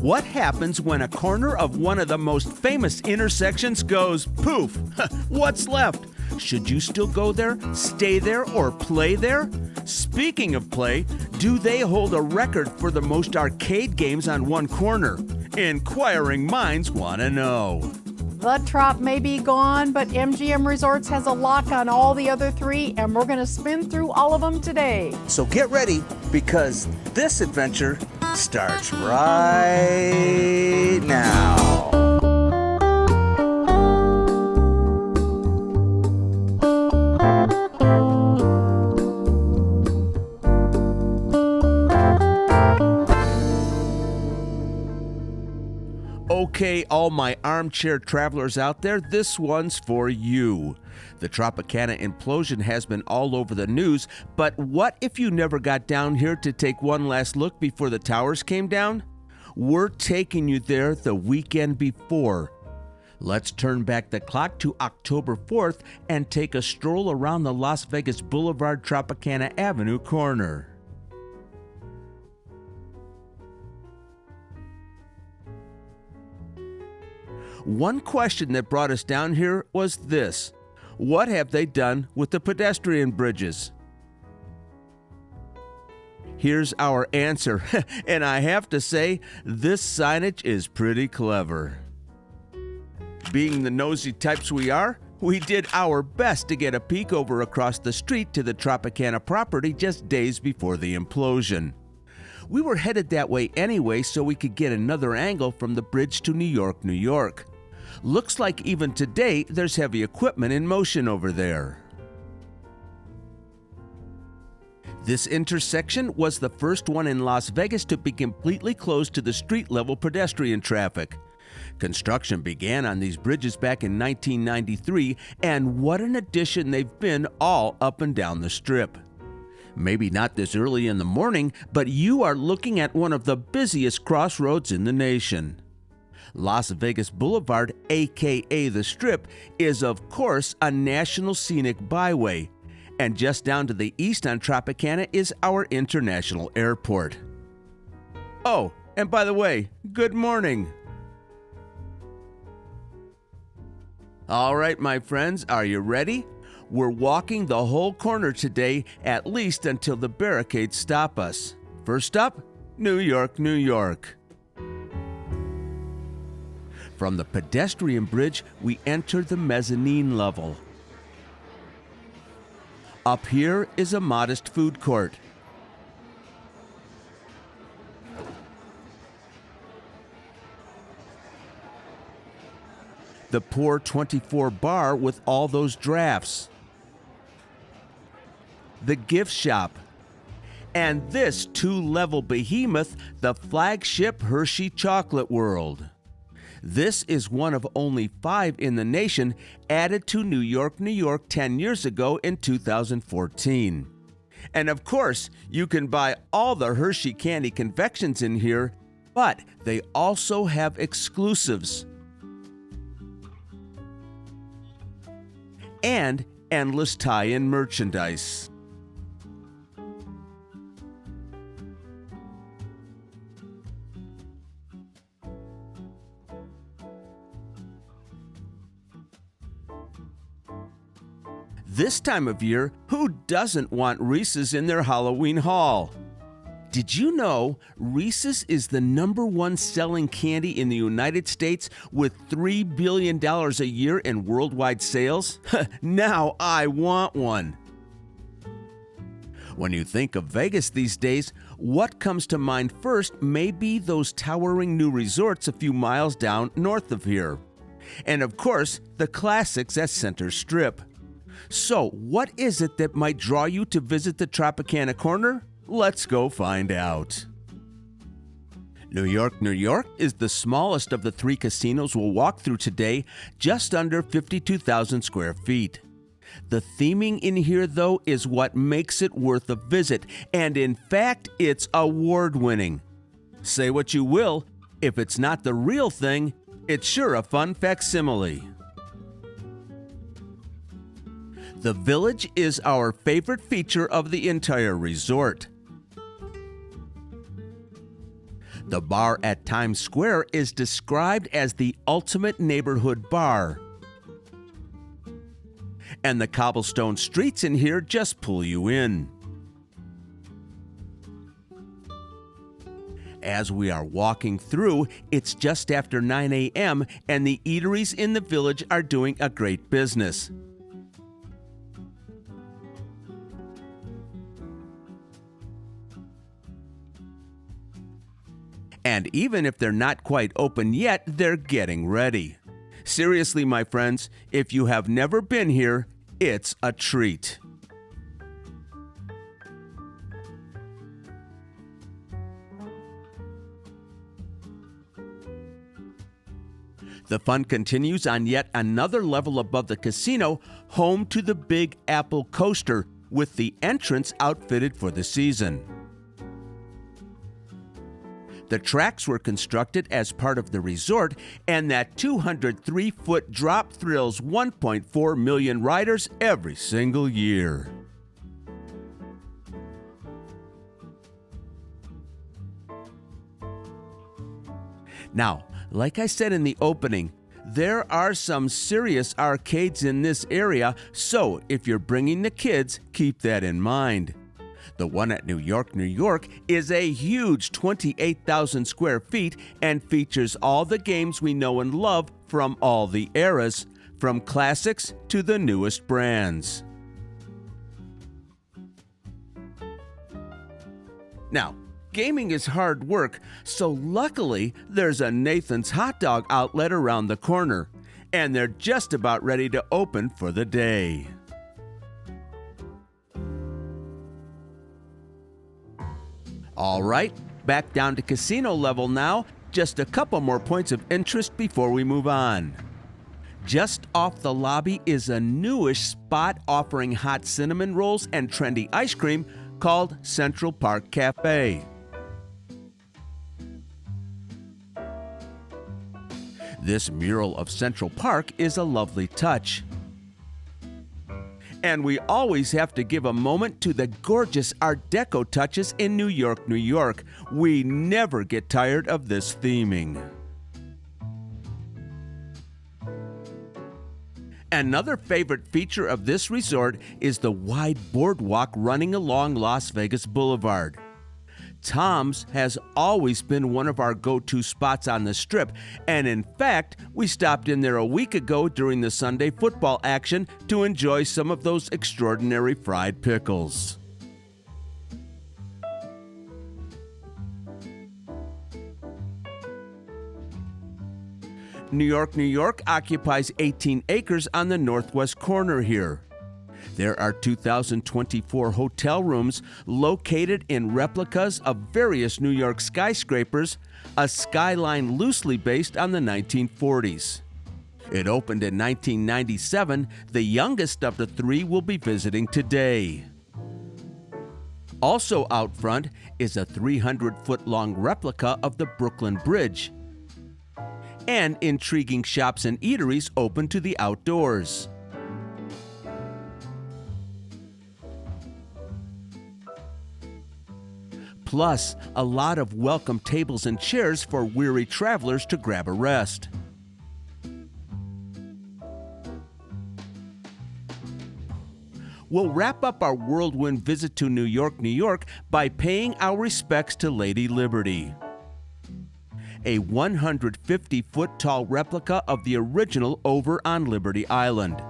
What happens when a corner of one of the most famous intersections goes poof? What's left? Should you still go there, stay there, or play there? Speaking of play, do they hold a record for the most arcade games on one corner? Inquiring minds want to know. The Trop may be gone, but MGM Resorts has a lock on all the other three, and we're going to spin through all of them today. So get ready, because this adventure starts right now. Okay, all my armchair travelers out there, this one's for you. The Tropicana implosion has been all over the news, but what if you never got down here to take one last look before the towers came down? We're taking you there the weekend before. Let's turn back the clock to October 4th and take a stroll around the Las Vegas Boulevard Tropicana Avenue corner. One question that brought us down here was this: what have they done with the pedestrian bridges? Here's our answer, and I have to say, this signage is pretty clever. Being the nosy types we are, we did our best to get a peek over across the street to the Tropicana property just days before the implosion. We were headed that way anyway so we could get another angle from the bridge to New York, New York. Looks like even today there's heavy equipment in motion over there. This intersection was the first one in Las Vegas to be completely closed to the street-level pedestrian traffic. Construction began on these bridges back in 1993, and what an addition they've been all up and down the Strip. Maybe not this early in the morning, but you are looking at one of the busiest crossroads in the nation. Las Vegas Boulevard, aka the Strip, is of course a national scenic byway, and just down to the east on Tropicana is our international airport. Oh, and by the way, good morning. All right, my friends, are you ready? We're walking the whole corner today, at least until the barricades stop us. First up, New York, New York. From the pedestrian bridge, we enter the mezzanine level. Up here is a modest food court. The Pour 24 bar with all those drafts. The gift shop. And this two-level behemoth, the flagship Hershey Chocolate World. This is one of only 5 in the nation, added to New York, New York 10 years ago in 2014. And of course, you can buy all the Hershey candy confections in here, but they also have exclusives. And endless tie-in merchandise. This time of year, who doesn't want Reese's in their Halloween haul? Did you know Reese's is the #1 selling candy in the United States with $3 billion a year in worldwide sales? Now I want one. When you think of Vegas these days, what comes to mind first may be those towering new resorts a few miles down north of here. And of course, the classics at Center Strip. So, what is it that might draw you to visit the Tropicana Corner? Let's go find out. New York, New York is the smallest of the 3 casinos we'll walk through today, just under 52,000 square feet. The theming in here, though, is what makes it worth a visit, and in fact, it's award-winning. Say what you will, if it's not the real thing, it's sure a fun facsimile. The Village is our favorite feature of the entire resort. The bar at Times Square is described as the ultimate neighborhood bar. And the cobblestone streets in here just pull you in. As we are walking through, it's just after 9 a.m. and the eateries in the village are doing a great business. And even if they're not quite open yet, they're getting ready. Seriously, my friends, if you have never been here, it's a treat. The fun continues on yet another level above the casino, home to the Big Apple Coaster, with the entrance outfitted for the season. The tracks were constructed as part of the resort, and that 203-foot drop thrills 1.4 million riders every single year. Now, like I said in the opening, there are some serious arcades in this area, so if you're bringing the kids, keep that in mind. The one at New York is a huge 28,000 square feet and features all the games we know and love from all the eras, from classics to the newest brands. Now, gaming is hard work, so luckily there's a Nathan's Hot Dog outlet around the corner, and they're just about ready to open for the day. All right, back down to casino level now. Just a couple more points of interest before we move on. Just off the lobby is a newish spot offering hot cinnamon rolls and trendy ice cream called Central Park Cafe. This mural of Central Park is a lovely touch. And we always have to give a moment to the gorgeous Art Deco touches in New York. We never get tired of this theming. Another favorite feature of this resort is the wide boardwalk running along Las Vegas Boulevard. Tom's has always been one of our go-to spots on the Strip, and in fact, we stopped in there a week ago during the Sunday football action to enjoy some of those extraordinary fried pickles. New York occupies 18 acres on the northwest corner here. There are 2,024 hotel rooms located in replicas of various New York skyscrapers, a skyline loosely based on the 1940s. It opened in 1997. The youngest of the three will be visiting today. Also out front is a 300-foot-long replica of the Brooklyn Bridge, and intriguing shops and eateries open to the outdoors. Plus, a lot of welcome tables and chairs for weary travelers to grab a rest. We'll wrap up our whirlwind visit to New York by paying our respects to Lady Liberty, a 150-foot tall replica of the original over on Liberty Island.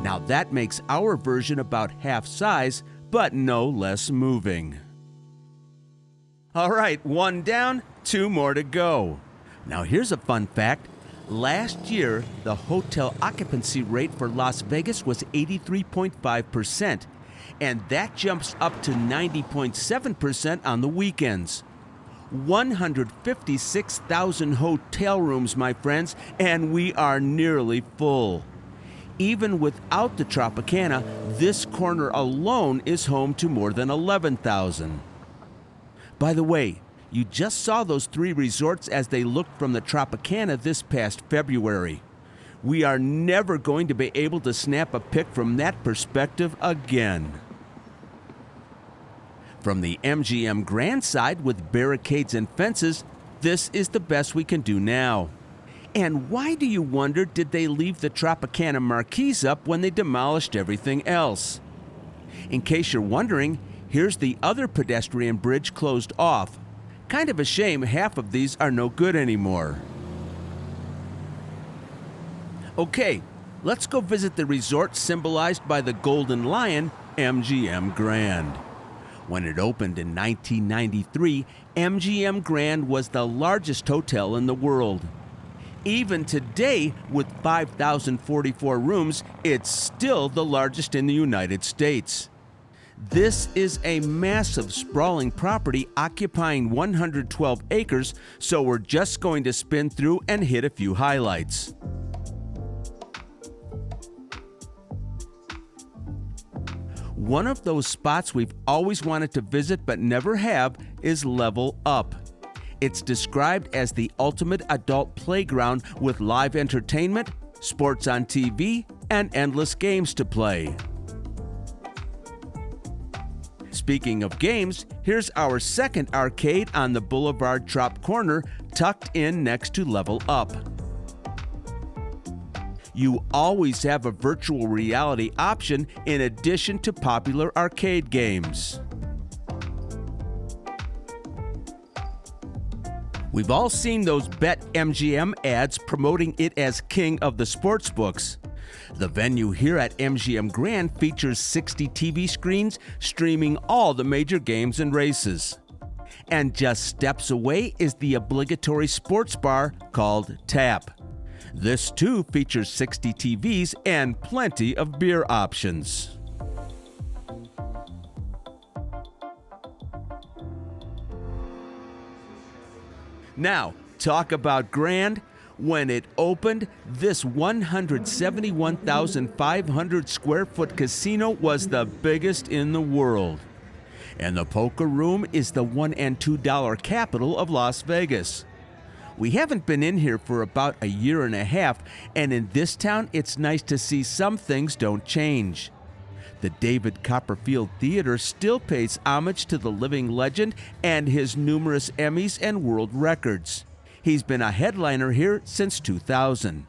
Now that makes our version about half size, but no less moving. All right, one down, two more to go. Now here's a fun fact. Last year, the hotel occupancy rate for Las Vegas was 83.5%, and that jumps up to 90.7% on the weekends. 156,000 hotel rooms, my friends, and we are nearly full. Even without the Tropicana, this corner alone is home to more than 11,000. By the way, you just saw those three resorts as they looked from the Tropicana this past February. We are never going to be able to snap a pic from that perspective again. From the MGM Grand side with barricades and fences, this is the best we can do now. And why, do you wonder, did they leave the Tropicana marquees up when they demolished everything else? In case you're wondering, here's the other pedestrian bridge closed off. Kind of a shame half of these are no good anymore. Okay, let's go visit the resort symbolized by the Golden Lion, MGM Grand. When it opened in 1993, MGM Grand was the largest hotel in the world. Even today, with 5,044 rooms, it's still the largest in the United States. This is a massive, sprawling property occupying 112 acres, so we're just going to spin through and hit a few highlights. One of those spots we've always wanted to visit but never have is Level Up. It's described as the ultimate adult playground with live entertainment, sports on TV, and endless games to play. Speaking of games, here's our second arcade on the Boulevard Trop corner, tucked in next to Level Up. You always have a virtual reality option in addition to popular arcade games. We've all seen those BetMGM ads promoting it as king of the sportsbooks. The venue here at MGM Grand features 60 TV screens streaming all the major games and races. And just steps away is the obligatory sports bar called Tap. This too features 60 TVs and plenty of beer options. Now, talk about grand. When it opened, this 171,500 square foot casino was the biggest in the world. And the poker room is the $1 and $2 capital of Las Vegas. We haven't been in here for about a year and a half, and in this town, it's nice to see some things don't change. The David Copperfield Theater still pays homage to the living legend and his numerous Emmys and world records. He's been a headliner here since 2000.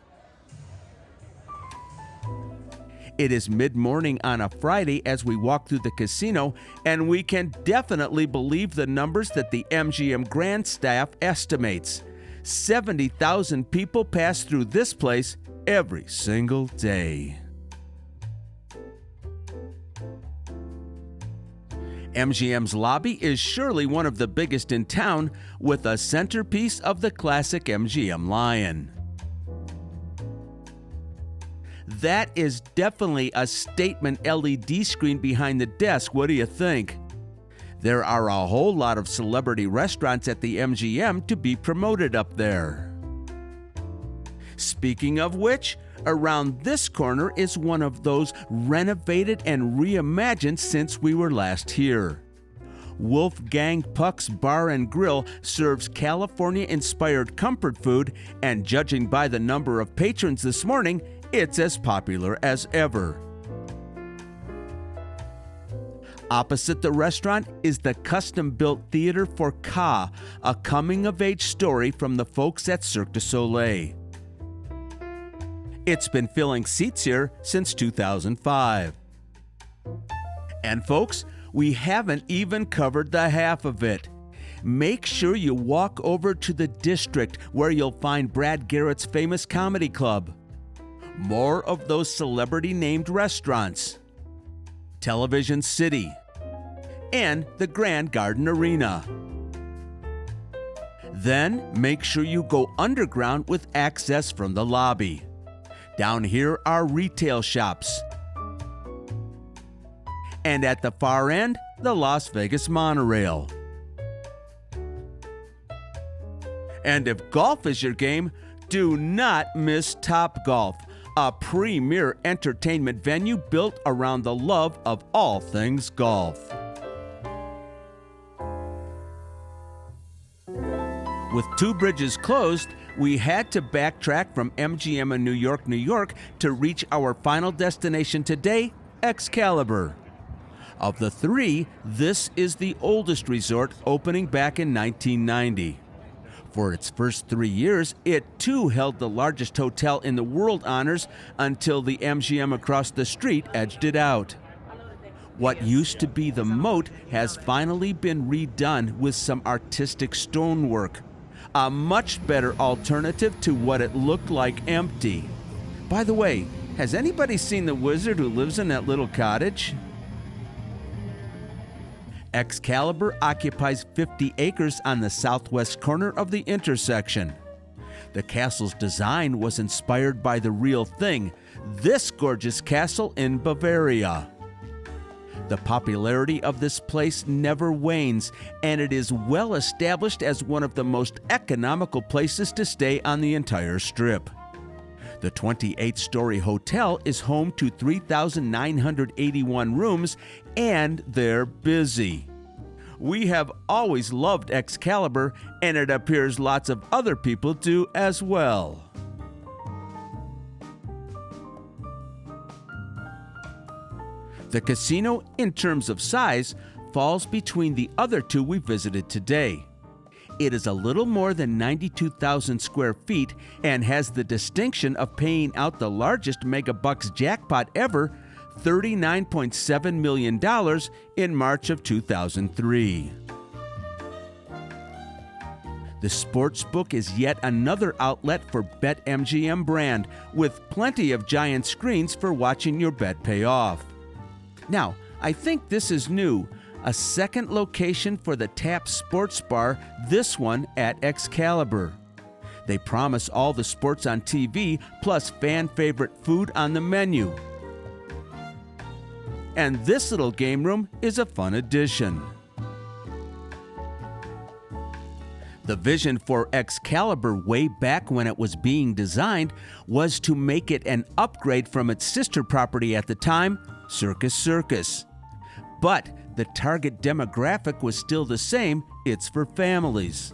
It is mid-morning on a Friday as we walk through the casino, and we can definitely believe the numbers that the MGM Grand staff estimates. 70,000 people pass through this place every single day. MGM's lobby is surely one of the biggest in town, with a centerpiece of the classic MGM Lion. That is definitely a statement LED screen behind the desk. What do you think? There are a whole lot of celebrity restaurants at the MGM to be promoted up there. Speaking of which, around this corner is one of those renovated and reimagined since we were last here. Wolfgang Puck's Bar and Grill serves California-inspired comfort food, and judging by the number of patrons this morning, it's as popular as ever. Opposite the restaurant is the custom-built Theater for Ka, a coming-of-age story from the folks at Cirque du Soleil. It's been filling seats here since 2005. And folks, we haven't even covered the half of it. Make sure you walk over to the District, where you'll find Brad Garrett's famous comedy club. More of those celebrity-named restaurants. Television City, and the Grand Garden Arena. Then make sure you go underground with access from the lobby. Down here are retail shops. And at the far end, the Las Vegas monorail. And if golf is your game, do not miss Top Golf, a premier entertainment venue built around the love of all things golf. With two bridges closed, we had to backtrack from MGM in New York, to reach our final destination today, Excalibur. Of the three, this is the oldest resort, opening back in 1990. For its first 3 years, it too held the largest hotel in the world honors until the MGM across the street edged it out. What used to be the moat has finally been redone with some artistic stonework, a much better alternative to what it looked like empty. By the way, has anybody seen the wizard who lives in that little cottage? Excalibur occupies 50 acres on the southwest corner of the intersection. The castle's design was inspired by the real thing, this gorgeous castle in Bavaria. The popularity of this place never wanes, and it is well established as one of the most economical places to stay on the entire strip. The 28-story hotel is home to 3,981 rooms, and they're busy. We have always loved Excalibur, and it appears lots of other people do as well. The casino, in terms of size, falls between the other two we visited today. It is a little more than 92,000 square feet and has the distinction of paying out the largest megabucks jackpot ever, $39.7 million in March of 2003. The sportsbook is yet another outlet for BetMGM brand, with plenty of giant screens for watching your bet pay off. Now, I think this is new. A second location for the Tap Sports Bar, this one at Excalibur. They promise all the sports on TV, plus fan-favorite food on the menu. And this little game room is a fun addition. The vision for Excalibur way back when it was being designed was to make it an upgrade from its sister property at the time, Circus Circus. But the target demographic was still the same, it's for families.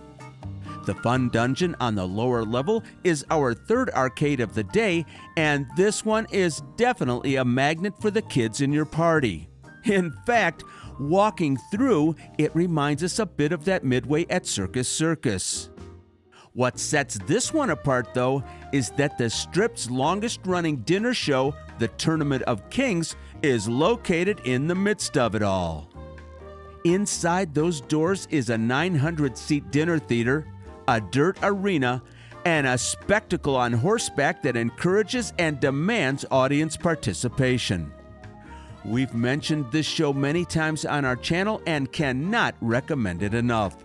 The fun dungeon on the lower level is our third arcade of the day, and this one is definitely a magnet for the kids in your party. In fact, walking through, it reminds us a bit of that midway at Circus Circus. What sets this one apart, though, is that the strip's longest-running dinner show, the Tournament of Kings, is located in the midst of it all. Inside those doors is a 900-seat dinner theater, a dirt arena, and a spectacle on horseback that encourages and demands audience participation. We've mentioned this show many times on our channel and cannot recommend it enough.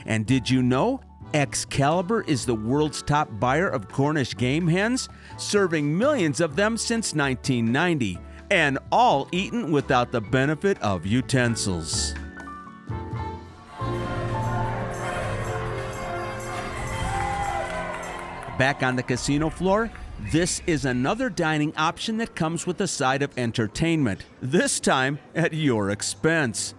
And did you know Excalibur is the world's top buyer of Cornish game hens, serving millions of them since 1990, and all eaten without the benefit of utensils. Back on the casino floor, this is another dining option that comes with a side of entertainment, this time at your expense.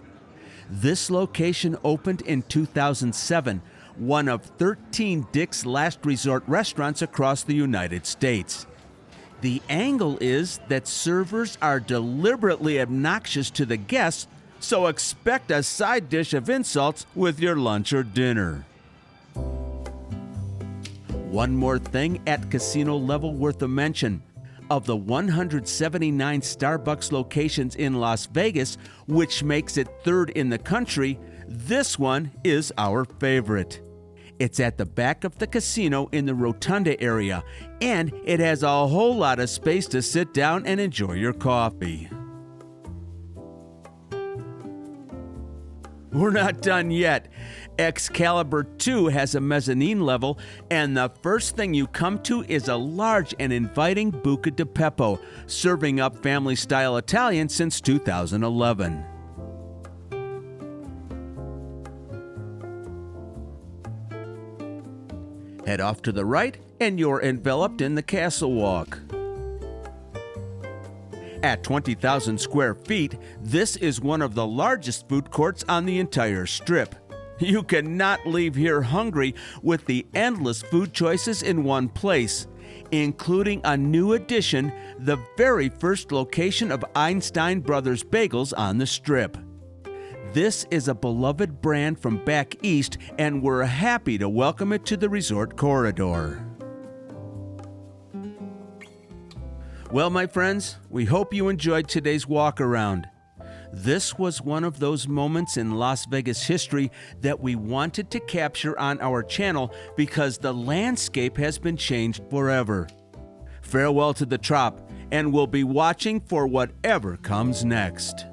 This location opened in 2007, one of 13 Dick's Last Resort restaurants across the United States. The angle is that servers are deliberately obnoxious to the guests, so expect a side dish of insults with your lunch or dinner. One more thing at casino level worth a mention. Of the 179 Starbucks locations in Las Vegas, which makes it third in the country, this one is our favorite. It's at the back of the casino in the Rotunda area, and it has a whole lot of space to sit down and enjoy your coffee. We're not done yet. Excalibur 2 has a mezzanine level, and the first thing you come to is a large and inviting Buca di Beppo, serving up family-style Italian since 2011. Head off to the right, and you're enveloped in the Castle Walk. At 20,000 square feet, this is one of the largest food courts on the entire strip. You cannot leave here hungry with the endless food choices in one place, including a new addition, the very first location of Einstein Brothers Bagels on the strip. This is a beloved brand from back east, and we're happy to welcome it to the resort corridor. Well, my friends, we hope you enjoyed today's walk around. This was one of those moments in Las Vegas history that we wanted to capture on our channel because the landscape has been changed forever. Farewell to the Trop, and we'll be watching for whatever comes next.